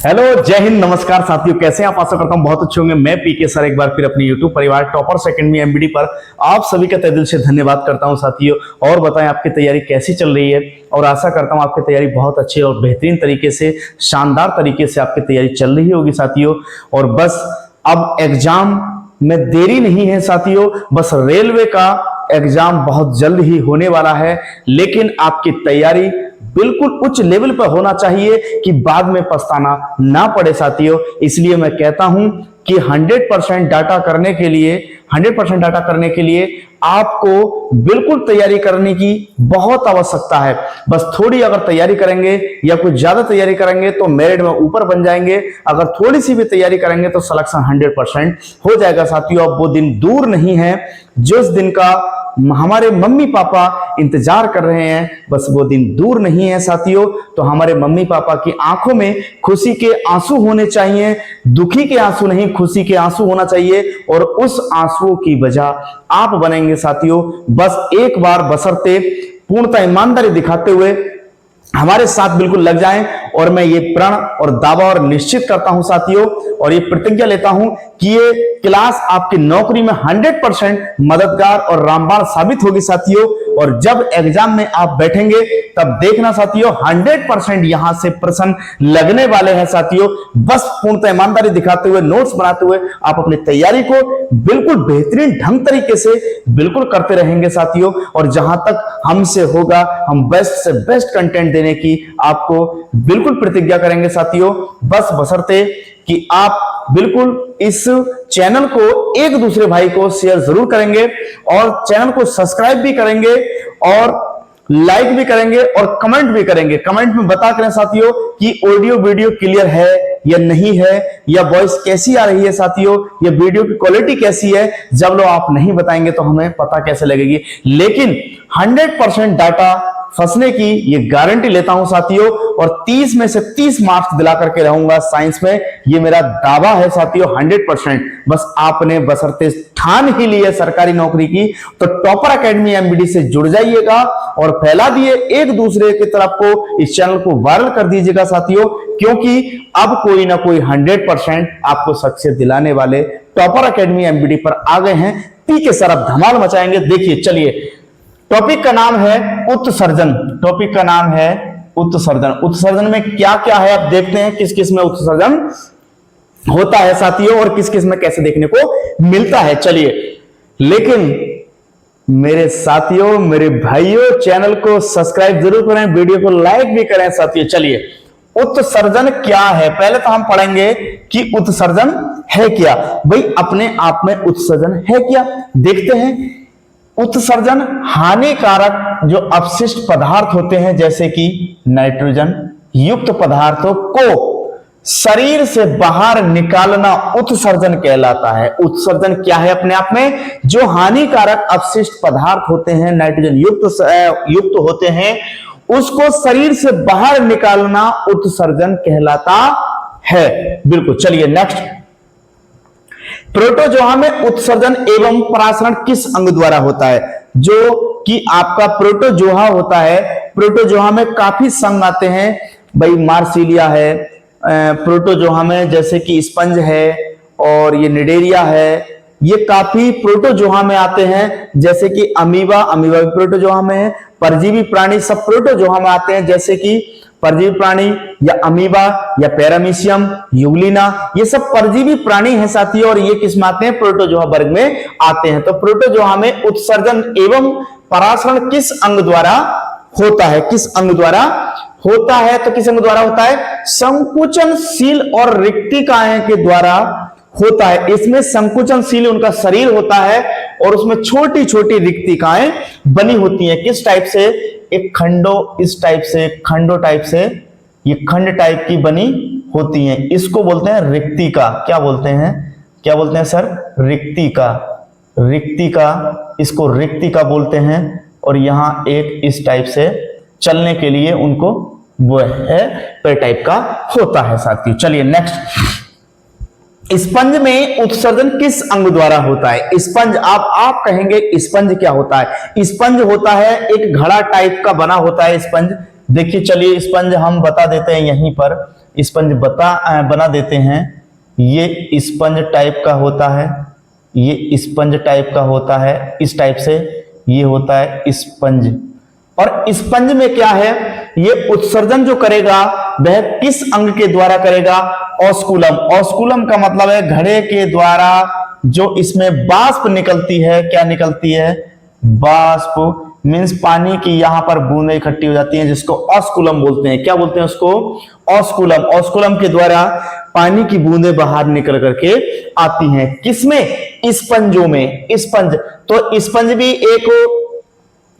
Hello, जय हिंद, नमस्कार साथियों। कैसे हैं आप? आशा करता हूं बहुत अच्छे होंगे। मैं पीके सर एक बार फिर अपने यूट्यूब परिवार टॉपर्स एकेडमी एमबीडी पर आप सभी का तहे दिल से धन्यवाद करता हूं साथियों। और बताएं आपकी तैयारी कैसी चल रही है, और आशा करता हूं आपकी तैयारी बहुत अच्छी और बेहतरीन तरीके से, शानदार तरीके से आपकी तैयारी चल रही होगी साथियों। और बस अब एग्जाम में देरी नहीं है साथियों। बस रेलवे का एग्जाम बहुत जल्द ही होने वाला है, लेकिन आपकी तैयारी बिल्कुल उच्च लेवल पर होना चाहिए कि बाद में पछताना ना पड़े साथियों। इसलिए मैं कहता हूं कि 100% डाटा करने के लिए आपको बिल्कुल तैयारी करने की बहुत आवश्यकता है। बस थोड़ी अगर तैयारी करेंगे या कुछ ज्यादा तैयारी करेंगे तो मेरिट में ऊपर बन जाएंगे। अगर थोड़ी सी भी तैयारी करेंगे तो सिलेक्शन 100% हो जाएगा साथियों। अब वो दिन दूर नहीं है जिस दिन का हमारे मम्मी पापा इंतजार कर रहे हैं। बस वो दिन दूर नहीं है साथियों। तो हमारे मम्मी पापा की आंखों में खुशी के आंसू होने चाहिए, दुखी के आंसू नहीं, खुशी के आंसू होना चाहिए। और उस आंसुओं की वजह आप बनेंगे साथियों। बस एक बार बशर्ते पूर्णतः ईमानदारी दिखाते हुए हमारे साथ बिल्कुल लग जाएं। और मैं ये प्रण और दावा और निश्चित करता हूं साथियों, और ये प्रतिज्ञा लेता हूं कि ये क्लास आपकी नौकरी में 100% मददगार और रामबाण साबित होगी साथियों। और जब एग्जाम में आप बैठेंगे तब देखना साथियों 100% यहां से प्रश्न लगने वाले हैं साथियों। बस पूर्णतः ईमानदारी दिखाते हुए, नोट्स बनाते हुए आप अपनी तैयारी को बिल्कुल बेहतरीन ढंग तरीके से बिल्कुल करते रहेंगे साथियों। और जहां तक हमसे होगा हम बेस्ट से बेस्ट कंटेंट देने की आपको बिल्कुल प्रतिज्ञा करेंगे साथियों। बस बशर्ते कि आप बिल्कुल इस चैनल को एक दूसरे भाई को शेयर जरूर करेंगे, और चैनल को सब्सक्राइब भी करेंगे, और लाइक भी करेंगे, और कमेंट भी करेंगे। कमेंट में बता करें साथियों कि ऑडियो वीडियो क्लियर है या नहीं है, या वॉइस कैसी आ रही है साथियों, या वीडियो की क्वालिटी कैसी है। जब लोग आप नहीं बताएंगे तो हमें पता कैसे लगेगी। लेकिन 100% डाटा फंसने की ये गारंटी लेता हूं साथियों। और 30 में से 30 मार्क्स दिला करके रहूंगा साइंस में, ये मेरा दावा है साथियों 100%। बस आपने बशर्ते ठान ही ली है सरकारी नौकरी की, तो टॉपर एकेडमी एमबीडी से जुड़ जाइएगा और फैला दिए एक दूसरे की तरफ को, इस चैनल को वायरल कर दीजिएगा साथियों। क्योंकि अब कोई ना कोई 100% आपको सक्सेस दिलाने वाले टॉपर एकेडमी एमबीडी पर आ गए हैं। पीके सर अब धमाल मचाएंगे। देखिए, चलिए, टॉपिक का नाम है उत्सर्जन। टॉपिक का नाम है उत्सर्जन। उत्सर्जन में क्या क्या है आप देखते हैं, किस किस में उत्सर्जन होता है साथियों, और किस किस में कैसे देखने को मिलता है। चलिए, लेकिन मेरे साथियों, मेरे भाइयों, चैनल को सब्सक्राइब जरूर करें, वीडियो को लाइक भी करें साथियों। चलिए, उत्सर्जन क्या है पहले तो हम पढ़ेंगे कि उत्सर्जन है क्या। भाई अपने आप में उत्सर्जन है क्या, देखते हैं। उत्सर्जन हानिकारक जो अपशिष्ट पदार्थ होते हैं, जैसे कि नाइट्रोजन युक्त पदार्थों को शरीर से बाहर निकालना उत्सर्जन कहलाता है। उत्सर्जन क्या है? अपने आप में जो हानिकारक अपशिष्ट पदार्थ होते हैं, नाइट्रोजन युक्त होते हैं, उसको शरीर से बाहर निकालना उत्सर्जन कहलाता है। बिल्कुल। चलिए नेक्स्ट, प्रोटोजोआ में उत्सर्जन एवं परासरण किस अंग द्वारा होता है? जो कि आपका प्रोटोजोआ होता है, प्रोटोजोआ में काफी संघ आते हैं। भाई मार्सिलिया है प्रोटोजोआ में, जैसे कि स्पंज है, और ये निडेरिया है, ये काफी प्रोटोजोआ में आते हैं। जैसे कि अमीबा भी प्रोटोजोआ में है। परजीवी प्राणी सब प्रोटोजोआ में आते हैं, जैसे कि परजीवी प्राणी या अमीबा या पैरामीशियम, यूग्लिना, ये सब परजीवी प्राणी हैं साथियों। और ये किस में आते हैं? प्रोटोजोआ वर्ग में आते हैं। तो प्रोटोजोआ में उत्सर्जन एवं परासरण किस अंग द्वारा होता है? किस अंग द्वारा होता है? तो किस अंग द्वारा होता है? संकुचनशील और रिक्तिकाएं के द्वारा होता है। इसमें संकुचनशील उनका शरीर होता है, और उसमें छोटी छोटी रिक्तिकाएं बनी होती हैं। किस टाइप से? एक खंडो, इस टाइप से, खंडो टाइप से, ये खंड टाइप की बनी होती हैं। इसको बोलते हैं रिक्तिका। क्या बोलते हैं? क्या बोलते हैं सर? रिक्तिका। रिक्तिका, इसको रिक्तिका बोलते हैं। और यहां एक इस टाइप से चलने के लिए उनको वो है पेड़ टाइप का होता है साथियों। चलिए नेक्स्ट, स्पंज में उत्सर्जन किस अंग द्वारा होता है? स्पंज, आप कहेंगे स्पंज क्या होता है? स्पंज होता है एक घड़ा टाइप का बना होता है स्पंज। देखिए, चलिए स्पंज हम बता देते हैं यहीं पर। स्पंज बना देते हैं। ये स्पंज टाइप का होता है, ये स्पंज टाइप का होता है, इस टाइप से ये होता है स्पंज। और स्पंज में क्या है, ये उत्सर्जन जो करेगा वह किस अंग के द्वारा करेगा? ऑस्कुलम। ऑस्कुलम का मतलब है घड़े के द्वारा जो इसमें वाष्प निकलती है। क्या निकलती है? वाष्प। मींस पानी की यहां पर बूंदें इकट्ठी हो जाती हैं, जिसको ऑस्कुलम बोलते हैं। क्या बोलते हैं उसको? ऑस्कुलम। ऑस्कुलम के द्वारा पानी की बूंदें बाहर निकल करके आती हैं। किसमें? स्पंजों में। स्पंज। तो स्पंज भी एक,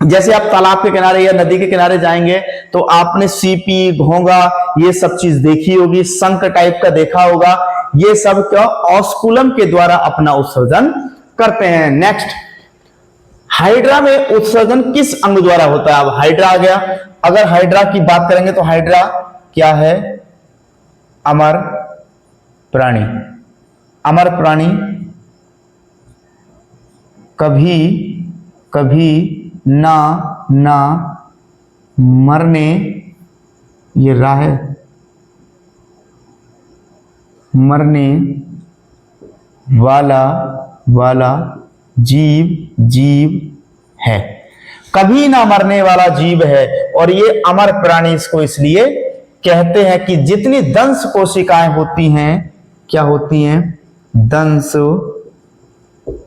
जैसे आप तालाब के किनारे या नदी के किनारे जाएंगे तो आपने सीपी, घोंगा, ये सब चीज देखी होगी, शंख टाइप का देखा होगा। ये सब क्या? ऑस्कुलम के द्वारा अपना उत्सर्जन करते हैं। नेक्स्ट, हाइड्रा में उत्सर्जन किस अंग द्वारा होता है? अब हाइड्रा आ गया। अगर हाइड्रा की बात करेंगे तो हाइड्रा क्या है? अमर प्राणी। अमर प्राणी कभी ना मरने, ये राह है, मरने वाला जीव है। कभी ना मरने वाला जीव है। और ये अमर प्राणी इसको इसलिए कहते हैं कि जितनी दंश कोशिकाएं होती हैं, क्या होती हैं? दंश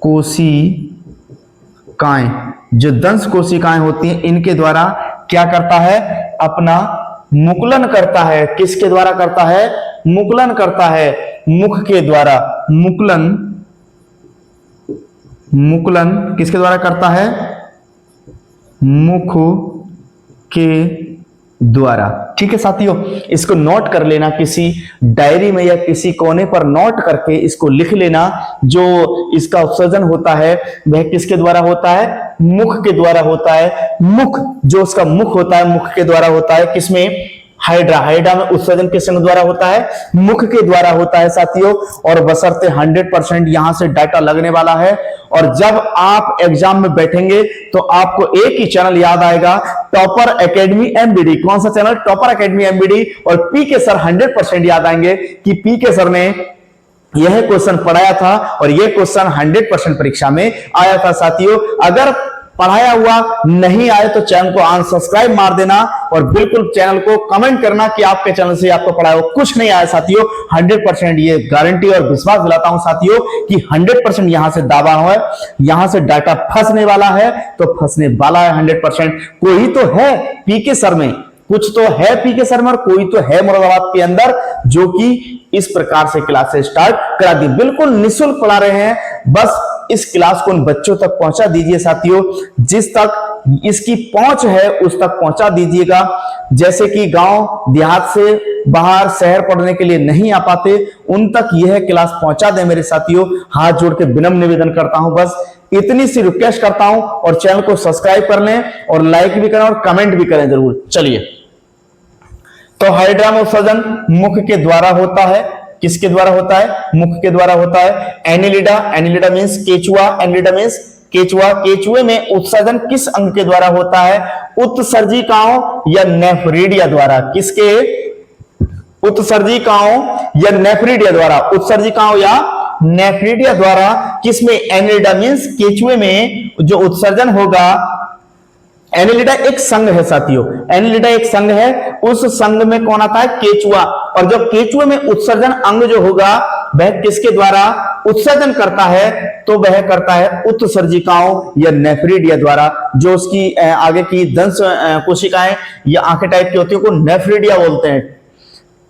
कोशिकाएं। जो दंश कोशिकाएं होती हैं, इनके द्वारा क्या करता है? अपना मुकुलन करता है। किसके द्वारा करता है? मुकुलन करता है। मुख के द्वारा। मुकुलन किसके द्वारा करता है? मुख के द्वारा। ठीक है साथियों, इसको नोट कर लेना, किसी डायरी में या किसी कोने पर नोट करके इसको लिख लेना। जो इसका उत्सर्जन होता है वह किसके द्वारा होता है? मुख के द्वारा होता है। मुख, जो उसका मुख होता है, मुख के द्वारा होता है। किसमें? हाइड्रा। हाइड्रा में उत्सर्जन किस अंग द्वारा होता है? मुख के द्वारा होता है साथियों। और बशर्ते 100% यहां से डाटा लगने वाला है। और जब आप एग्जाम में बैठेंगे तो आपको एक ही चैनल याद आएगा, टॉपर एकेडमी एमबीडी। कौन सा चैनल? Topper academy MBD. और पी के सर 100% याद आएंगे कि पी के सर ने यह क्वेश्चन पढ़ाया था और यह क्वेश्चन 100% परीक्षा में आया था साथियों। अगर पढ़ाया हुआ नहीं आए तो चैनल को अनसब्सक्राइब मार देना और बिल्कुल चैनल को कमेंट करना कि आपके चैनल से आपको पढ़ाया हुआ कुछ नहीं आया साथियों। 100% ये गारंटी और विश्वास दिलाता हूं साथियों कि 100% यहां से दावा है, यहां से डाटा फंसने वाला है तो फंसने वाला है 100%। कोई तो है पीके सर में, कुछ तो है पीके सर में और कोई तो है मुरादाबाद के अंदर जो कि इस प्रकार से क्लासेस स्टार्ट करा दी। बिल्कुल निःशुल्क पढ़ा रहे हैं। बस इस क्लास को उन बच्चों तक पहुंचा दीजिए साथियों, जिस तक इसकी पहुंच है उस तक पहुंचा दीजिएगा। जैसे कि गांव देहात से बाहर शहर पढ़ने के लिए नहीं आ पाते, उन तक यह क्लास पहुंचा दे मेरे साथियों। हाथ जोड़ के विनम्र निवेदन करता हूं, बस इतनी सी रिक्वेस्ट करता हूं। और चैनल को सब्सक्राइब कर लें और लाइक भी करें और कमेंट भी करें जरूर। चलिए, तो हाइड्रा में उत्सर्जन मुख के द्वारा होता है। किसके द्वारा होता है? मुख के द्वारा होता है। एनिलिडा, एनिलिडा मींस केचुआ, एनिलिडा मींस केचुआ। केचुए में उत्सर्जन किस अंग के द्वारा होता है? उत्सर्जिकाओं या नेफ्रिडिया द्वारा। किसके? उत्सर्जिकाओं या नेफ्रिडिया द्वारा। उत्सर्जिकाओं या नेफ्रिडिया द्वारा। किसमें? एनिलिडा मींस केचुए में जो उत्सर्जन होगा। एनिलिडा एक संघ है साथियों, एनिलिडा एक संघ है। उस संघ में कौन आता है? केचुआ। और जो केचुए में उत्सर्जन अंग जो होगा वह किसके द्वारा उत्सर्जन करता है? तो वह करता है उत्सर्जिकाओं या नेफ्रिडिया द्वारा। जो उसकी आगे की दंश कोशिकाएं या आंखें टाइप की होती है को नेफ्रिडिया बोलते हैं।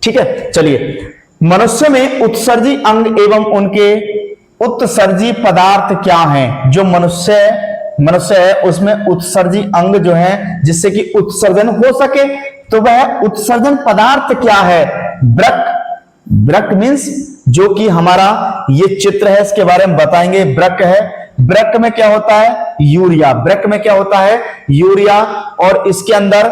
ठीक है, चलिए, मनुष्य में उत्सर्जी अंग एवं उनके उत्सर्जी पदार्थ क्या हैं? जो मनुष्य है उसमें उत्सर्जी अंग जो है जिससे कि उत्सर्जन हो सके, तो वह उत्सर्जन पदार्थ क्या है? वृक्क। वृक्क मींस जो कि हमारा ये चित्र है इसके बारे में बताएंगे। वृक्क है। वृक्क में क्या होता है? यूरिया। वृक्क में क्या होता है? यूरिया। और इसके अंदर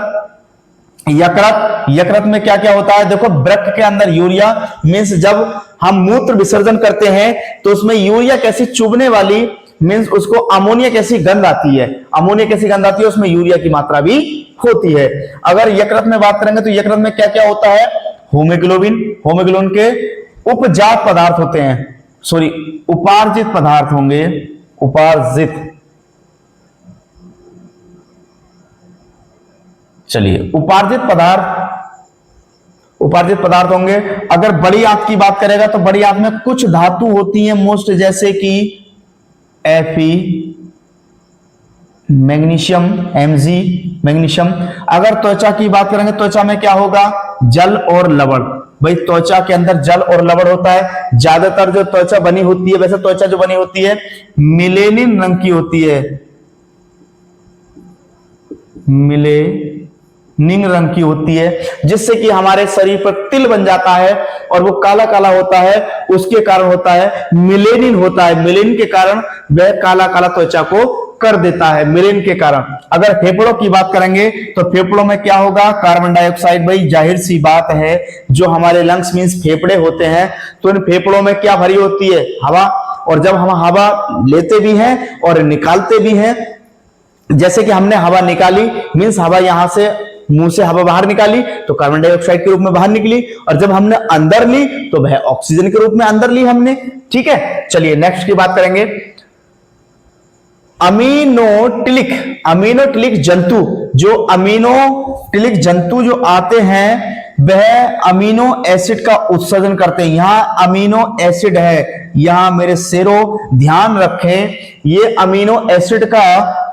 यकृत। यकृत में क्या क्या होता है? देखो, वृक्क के अंदर यूरिया मींस जब हम मूत्र विसर्जन करते हैं तो उसमें यूरिया कैसी चुभने वाली, मींस उसको अमोनिया कैसी गंध आती है, अमोनिया कैसी गंध आती है, उसमें यूरिया की मात्रा भी होती है। अगर यकृत में बात करेंगे तो यकृत में क्या क्या होता है? होमोग्लोबिन, होमोग्लोबिन के उपजात पदार्थ होते हैं, सॉरी उपार्जित पदार्थ होंगे, उपार्जित, चलिए उपार्जित पदार्थ होंगे। अगर बड़ी आंत की बात करेगा तो बड़ी आंत में कुछ धातु होती हैं मोस्ट, जैसे कि Fe, मैग्नीशियम, Mg, मैग्नीशियम। अगर त्वचा की बात करेंगे, त्वचा में क्या होगा, जल और लवण। भाई त्वचा के अंदर जल और लवण होता है। ज्यादातर जो त्वचा बनी होती है, वैसे त्वचा जो बनी होती है मिलेनिन रंग की होती है, मिलेनिन रंग की होती है, जिससे कि हमारे शरीर पर तिल बन जाता है और वो काला काला होता है। उसके कारण होता है मिलेनिन होता है, मिलेनिन के कारण वह काला काला त्वचा को कर देता है, मिलेनिन के कारण। अगर फेफड़ों की बात करेंगे तो फेफड़ों में क्या होगा, कार्बन डाइऑक्साइड। भाई जाहिर सी बात है, जो हमारे लंग्स मींस फेफड़े होते हैं, तो इन फेफड़ों में क्या भरी होती है, हवा। और जब हम हवा लेते भी हैं और निकालते भी हैं, जैसे कि हमने हवा निकाली मींस हवा यहां से मुंह से हवा बाहर निकाली तो कार्बन डाइऑक्साइड के रूप में बाहर निकली, और जब हमने अंदर ली तो वह ऑक्सीजन के रूप में अंदर ली हमने। ठीक है, चलिए नेक्स्ट की बात करेंगे। अमीनोटिलिक, अमीनोटिलिक जंतु, जो अमीनोटिलिक जंतु जो आते हैं वह अमीनो एसिड का उत्सर्जन करते हैं। यहां अमीनो एसिड है, यहां मेरे शेरों ध्यान रखें, ये अमीनो एसिड का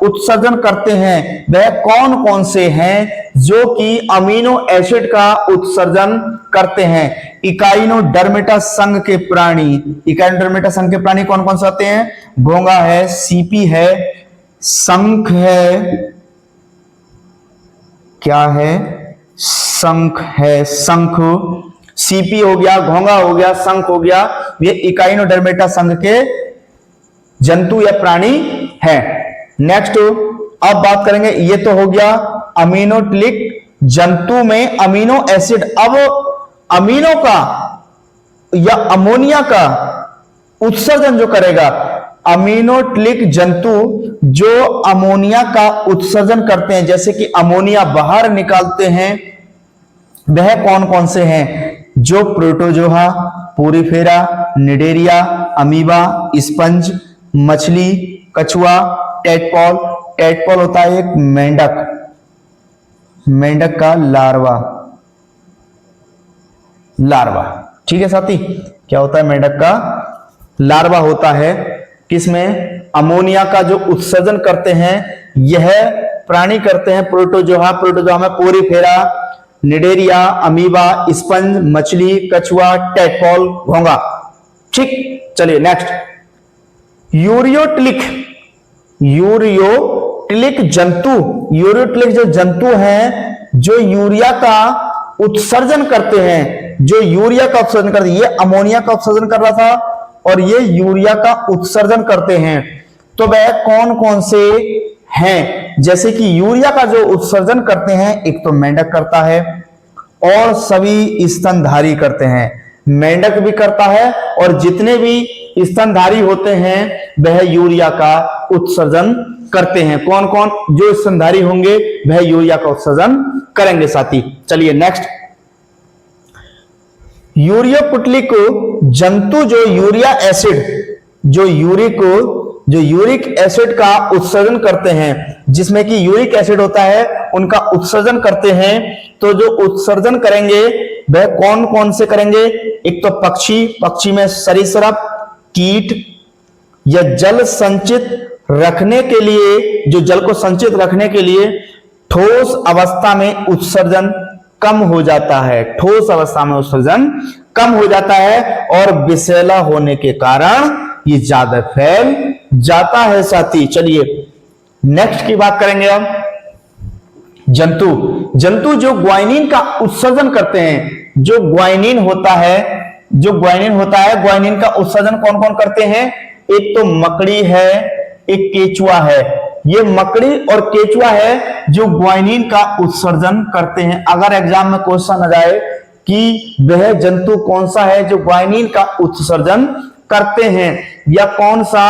उत्सर्जन करते हैं। वह कौन कौन से हैं जो कि अमीनो एसिड का उत्सर्जन करते हैं? इकाइनोडर्मेटा संघ के प्राणी, इकाइनोडर्मेटा संघ के प्राणी कौन कौन से आते हैं? घोंगा है, सीपी है, शंख है, क्या है, शंख है, शंख, सीपी हो गया, घोंगा हो गया, शंख हो गया, ये इकाइनोडर्मेटा संघ के जंतु या प्राणी है। नेक्स्ट अब बात करेंगे, ये तो हो गया अमीनोटिलिक जंतु में अमीनो एसिड। अब अमीनो का या अमोनिया का उत्सर्जन जो करेगा, अमीनोटिलिक जंतु जो अमोनिया का उत्सर्जन करते हैं, जैसे कि अमोनिया बाहर निकालते हैं, वह कौन कौन से हैं? जो protozoa, Porifera, Cnidaria, amoeba, sponge, मछली, कछुआ, टेडपॉल। टेडपॉल होता है एक मेंढक, मेंढक का लार्वा, लार्वा। ठीक है साथी, क्या होता है? मेंढक का लार्वा होता है। किसमें? अमोनिया का जो उत्सर्जन करते हैं यह प्राणी करते हैं प्रोटोजोआ, प्रोटोजोआ में पोरीफेरा, निडेरिया, अमीबा, स्पंज, मछली, कछुआ, टेडपॉल, घोंगा। ठीक, चलिए नेक्स्ट, यूरियोटिलिक, यूरियोटिलिक जंतु, यूरियोटिलिक जो जंतु हैं जो यूरिया का उत्सर्जन करते हैं, जो यूरिया का उत्सर्जन करते हैं, ये अमोनिया का उत्सर्जन कर रहा था और ये यूरिया का उत्सर्जन करते हैं, तो वह कौन कौन से हैं? जैसे कि यूरिया का जो उत्सर्जन करते हैं, एक तो मेंढक करता है और सभी स्तनधारी करते हैं। मेंढक भी करता है और जितने भी स्तनधारी होते हैं वह यूरिया का उत्सर्जन करते हैं। कौन कौन? जो स्तनधारी होंगे वह यूरिया का उत्सर्जन करेंगे साथी। चलिए नेक्स्ट, यूरियोपुटलिक जंतु जो यूरिया एसिड, जो यूरिक एसिड का उत्सर्जन करते हैं, जिसमें कि यूरिक एसिड होता है, उनका उत्सर्जन करते हैं। तो जो उत्सर्जन करेंगे वह कौन कौन से करेंगे? एक तो पक्षी, पक्षी में सरीसृप, कीट, या जल संचित रखने के लिए, जो जल को संचित रखने के लिए ठोस अवस्था में उत्सर्जन कम हो जाता है, ठोस अवस्था में उत्सर्जन कम हो जाता है और विषैला होने के कारण ये ज्यादा फैल जाता है साथी। चलिए नेक्स्ट की बात करेंगे हम, जंतु, जंतु जो ग्वाइनिन का उत्सर्जन करते हैं। जो ग्वाइनिन होता है, ग्वाइनिन का उत्सर्जन कौन कौन करते हैं? एक तो मकड़ी है, एक केचुआ है। ये मकड़ी और केचुआ है जो ग्वाइनिन का उत्सर्जन करते हैं। अगर एग्जाम में क्वेश्चन आ जाए कि वह जंतु कौन सा है जो ग्वाइनिन का उत्सर्जन करते हैं, या कौन सा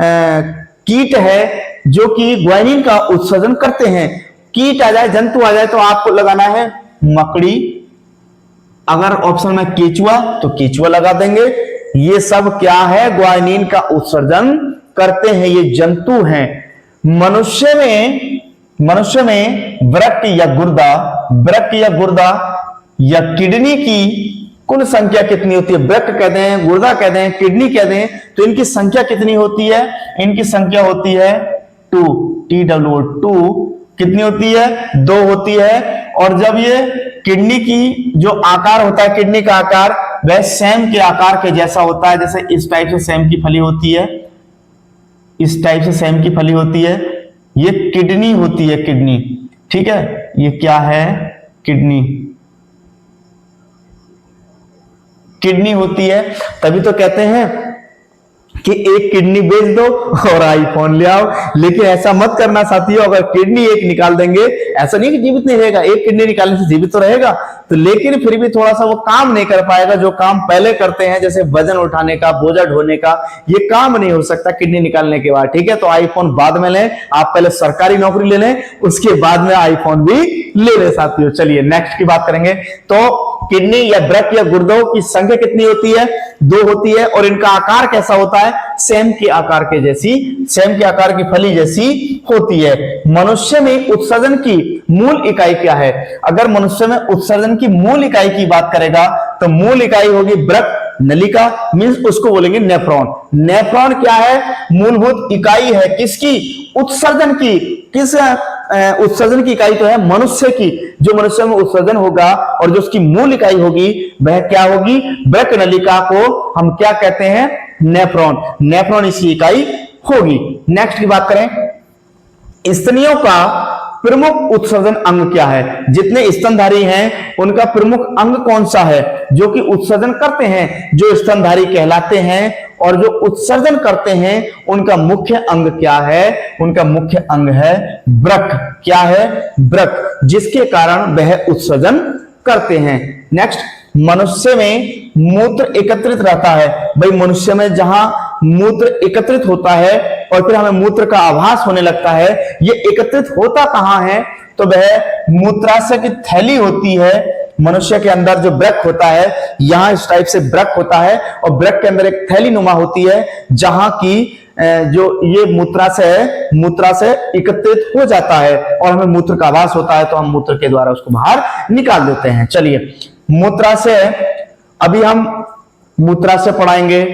कीट है जो कि ग्वाइनिन का उत्सर्जन करते हैं, कीट आ जाए, जंतु आ जाए, तो आपको लगाना है मकड़ी, अगर ऑप्शन में केचुआ तो केचुआ लगा देंगे। ये सब क्या है, ग्वानिन का उत्सर्जन करते हैं, ये जंतु हैं। मनुष्य में वृक्क या गुर्दा या किडनी की कुल संख्या कितनी होती है? वृक्क कहते हैं, गुर्दा कहते हैं, किडनी कहते हैं, तो इनकी संख्या कितनी होती है? इनकी संख्या होती है 2, TW2 कितनी होती है? 2 होती है। और जब ये किडनी की जो आकार होता है, किडनी का आकार वह सेम के आकार के जैसा होता है, जैसे इस टाइप से सेम की फली होती है, इस टाइप से सेम की फली होती है, ये किडनी होती है, किडनी, ठीक है। ये क्या है? किडनी होती है। तभी तो कहते हैं कि एक किडनी बेच दो और आईफोन ले आओ। लेकिन ऐसा मत करना साथियों, अगर किडनी एक निकाल देंगे, ऐसा नहीं कि जीवित नहीं रहेगा, एक किडनी निकालने से जीवित तो रहेगा, तो लेकिन फिर भी थोड़ा सा वो काम नहीं कर पाएगा जो काम पहले करते हैं, जैसे वजन उठाने का, बोझा ढोने का, ये काम नहीं हो सकता किडनी निकालने के बाद, ठीक है। तो आईफोन बाद में लें, आप पहले सरकारी नौकरी ले लें, उसके बाद में आईफोन भी ले लें साथियों। चलिए नेक्स्ट की बात करेंगे। तो किडनी या वृक्क या गुर्दों की संख्या कितनी होती है? 2 होती है। और इनका आकार कैसा होता है? सेम के आकार के जैसी, सेम के आकार की फली जैसी होती है। मनुष्य में उत्सर्जन की मूल इकाई क्या है? अगर मनुष्य में उत्सर्जन की मूल इकाई की बात करेगा तो मूल इकाई होगी वृक्क नलिका, मींस उसको बोलेंगे नेफ्रॉन। नेफ्रॉन क्या है? मूलभूत इकाई है किसकी? उत्सर्जन की। किस उत्सर्जन की इकाई तो है मनुष्य की। जो मनुष्य में उत्सर्जन होगा और जो उसकी मूल इकाई होगी वह क्या होगी? वृक्क नलिका को हम क्या कहते हैं? नेफ्रॉन। नेफ्रॉन इसकी इकाई होगी। नेक्स्ट की बात करें, स्तनियों का प्रमुख उत्सर्जन अंग क्या है? जितने स्तनधारी हैं उनका प्रमुख अंग कौन सा है जो कि उत्सर्जन करते हैं? जो स्तनधारी कहलाते हैं और जो उत्सर्जन करते हैं उनका मुख्य अंग क्या है? उनका मुख्य अंग है वृक्क। क्या है? वृक्क, जिसके कारण वह उत्सर्जन करते हैं। नेक्स्ट, मनुष्य में मूत्र एकत्रित रहता है। भाई मनुष्य में जहां मूत्र एकत्रित होता है और फिर हमें मूत्र का आभास होने लगता है, ये एकत्रित होता कहां है? तो वह मूत्राशय की थैली होती है। मनुष्य के अंदर जो वृक्क होता है, यहां इस टाइप से वृक्क होता है और वृक्क के अंदर एक थैली नुमा होती है जहां की जो ये मूत्राशय एकत्रित हो जाता है और हमें मूत्र का आभास होता है, तो हम मूत्र के द्वारा उसको बाहर निकाल देते हैं। चलिए मूत्राशय, अभी हम मूत्राशय पढ़ाएंगे,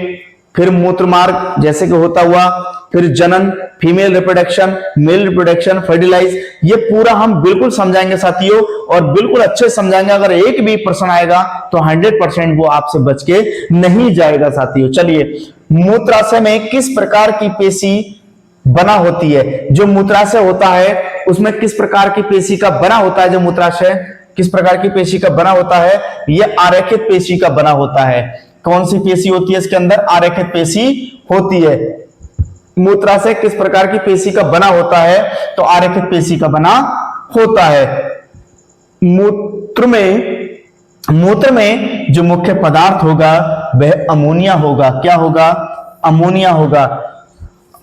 फिर मूत्र मार्ग जैसे कि होता हुआ, फिर जनन, female reproduction, male reproduction, fertilize, ये पूरा हम बिल्कुल समझाएंगे साथियों और बिल्कुल अच्छे समझाएंगे। अगर एक भी प्रश्न आएगा तो 100% वो आपसे बच के नहीं जाएगा साथियों। चलिए, मूत्राशय में किस प्रकार की पेशी बना होती है? जो मूत्राशय होता है उसमें किस प्रकार की पेशी का बना होता है? जो मूत्राशय किस प्रकार की पेशी का बना होता है? यह आरेखित पेशी का बना होता है। कौन सी पेशी होती है इसके अंदर? आरेखित पेशी होती है। मूत्राशय किस प्रकार की पेशी का बना होता है? तो आरेखित पेशी का बना होता है। मूत्र में जो मुख्य पदार्थ होगा वह अमोनिया होगा। क्या होगा? अमोनिया होगा।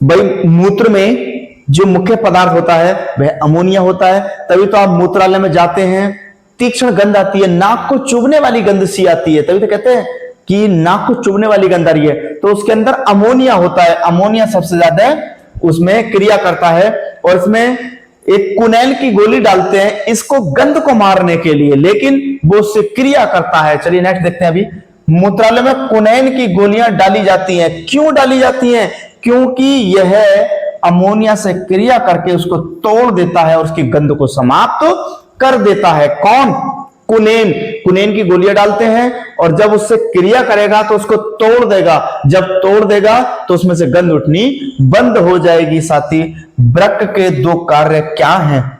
भाई मूत्र में जो मुख्य पदार्थ होता है वह अमोनिया होता है। तभी तो आप मूत्रालय में जाते हैं, तीक्ष्ण गंध आती है, नाक को चुभने वाली गंध सी आती है, तभी तो कहते हैं कि नाक को चुभने वाली गंध आ रही है, तो उसके अंदर अमोनिया होता है। अमोनिया सबसे ज्यादा उसमें क्रिया करता है और इसमें एक कुनैल की गोली डालते हैं इसको गंध को मारने के लिए, लेकिन वो उससे क्रिया करता है। चलिए नेक्स्ट देखते हैं। अभी मूत्रालय में कुनैल की गोलियां डाली जाती हैं। क्यों डाली जाती हैं? क्योंकि यह अमोनिया से क्रिया करके उसको तोड़ देता है और उसकी गंध को समाप्त कर देता है। कौन? कुनेन की गोलियां डालते हैं और जब उससे क्रिया करेगा तो उसको तोड़ देगा। जब तोड़ देगा तो उसमें से गंध उठनी बंद हो जाएगी। साथी, वृक्क के 2 कार्य क्या हैं?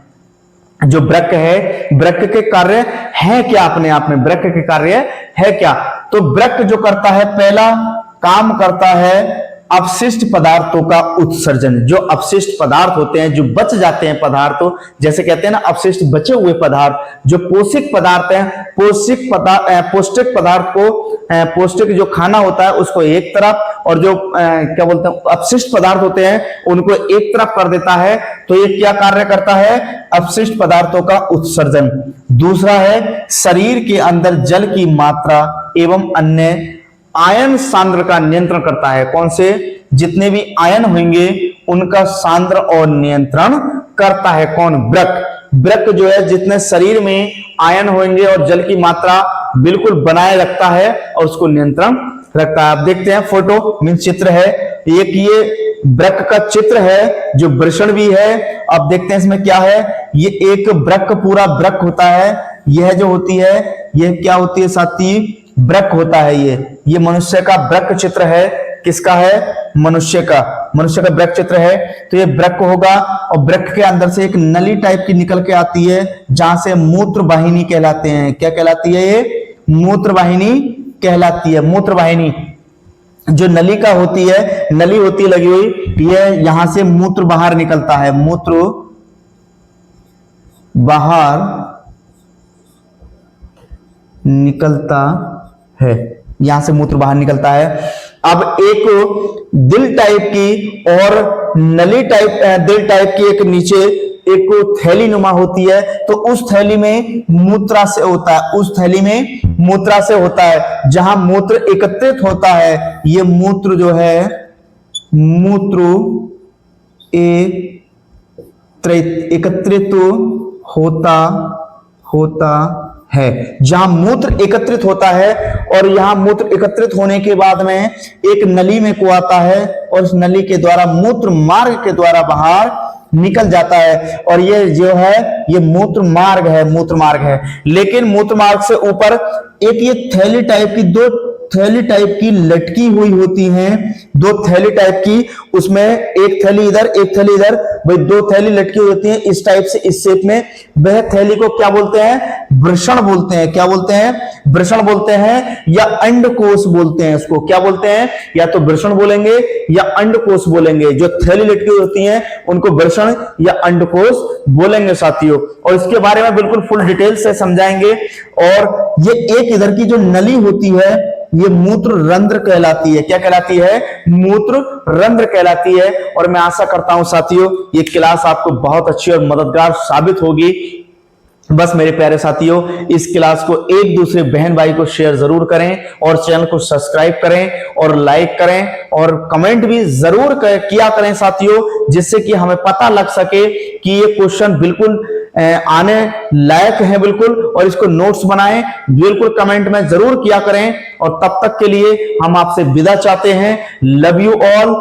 जो वृक्क है, वृक्क के कार्य है क्या? अपने आप में वृक्क के कार्य है क्या? तो वृक्क जो करता है, पहला काम करता है अपशिष्ट पदार्थों का उत्सर्जन। जो अपशिष्ट पदार्थ होते हैं, जो बच जाते हैं पदार्थ, जैसे कहते हैं ना अपशिष्ट बचे हुए पदार्थ, जो पोषक पदार्थ हैं, पौष्टिक पदार्थ को, पौष्टिक जो खाना होता है उसको एक तरफ, और जो क्या बोलते हैं अपशिष्ट पदार्थ होते हैं उनको एक तरफ कर देता है। तो ये क्या कार्य करता है? अपशिष्ट पदार्थों का उत्सर्जन। दूसरा है शरीर के अंदर जल की मात्रा एवं अन्य आयन सांद्र का नियंत्रण करता है। कौन से? जितने भी आयन होंगे उनका सांद्र और नियंत्रण करता है। कौन? वृक्क। वृक्क जो है जितने शरीर में आयन होंगे और जल की मात्रा बिल्कुल बनाए रखता है और उसको नियंत्रण रखता है। आप देखते हैं फोटो मीन चित्र है, एक ये वृक्क का चित्र है जो वृषण भी है। अब देखते हैं इसमें क्या है। ये एक वृक्क, पूरा वृक्क होता है। यह जो होती है यह क्या होती है साथी? वृक्क होता है। ये मनुष्य का वृक्क चित्र है। किसका है? मनुष्य का वृक्क चित्र है। तो ये वृक्क होगा और वृक्क के अंदर से एक नली टाइप की निकल के आती है जहां से मूत्र वाहिनी कहलाते हैं। क्या कहलाती है? ये मूत्र वाहिनी कहलाती है। मूत्र वाहिनी जो नली का होती है, नली होती है लगी हुई, ये यहां से मूत्र बाहर निकलता है। मूत्र बाहर निकलता है, यहां से मूत्र बाहर निकलता है। अब एक दिल टाइप की और नली टाइप, दिल टाइप की एक नीचे एक थैली नुमा होती है। तो उस थैली में मूत्रा से होता है, उस थैली में मूत्रा से होता है जहां मूत्र एकत्रित होता है। ये मूत्र जो है मूत्र एकत्रित होता है। जहां मूत्र एकत्रित होता है और यहां मूत्र एकत्रित होने के बाद में एक नली में को आता है और उस नली के द्वारा मूत्र मार्ग के द्वारा बाहर निकल जाता है। और ये जो है ये मूत्र मार्ग है। लेकिन मूत्र मार्ग से ऊपर एक ये थैली टाइप की, दो थैली टाइप की लटकी हुई होती हैं, दो थैली टाइप की, उसमें एक थैली इधर एक थैली इधर, भाई दो थैली लटकी हुई होती हैं इस टाइप से, इस शेप में। वह थैली को क्या बोलते हैं? वृषण बोलते हैं। क्या बोलते हैं? वृषण बोलते हैं या अंडकोश बोलते हैं। उसको क्या बोलते हैं? या तो वृषण बोलेंगे या अंडकोश बोलेंगे। जो थैली लटकी हुई होती हैं उनको वृषण या अंडकोश बोलेंगे साथियों। और इसके बारे में बिल्कुल फुल डिटेल से समझाएंगे। और ये एक इधर की जो नली होती है ये मूत्र रंध्र कहलाती है। क्या कहलाती है? मूत्र रंध्र कहलाती है। और मैं आशा करता हूं साथियों ये क्लास आपको बहुत अच्छी और मददगार साबित होगी। बस मेरे प्यारे साथियों इस क्लास को एक दूसरे बहन भाई को शेयर जरूर करें और चैनल को सब्सक्राइब करें और लाइक करें और कमेंट भी जरूर किया करें साथियों, जिससे कि हमें पता लग सके कि ये क्वेश्चन बिल्कुल आने लायक है बिल्कुल। और इसको नोट्स बनाएं बिल्कुल, कमेंट में जरूर किया करें। और तब तक के लिए हम आपसे विदा चाहते हैं। Love you all.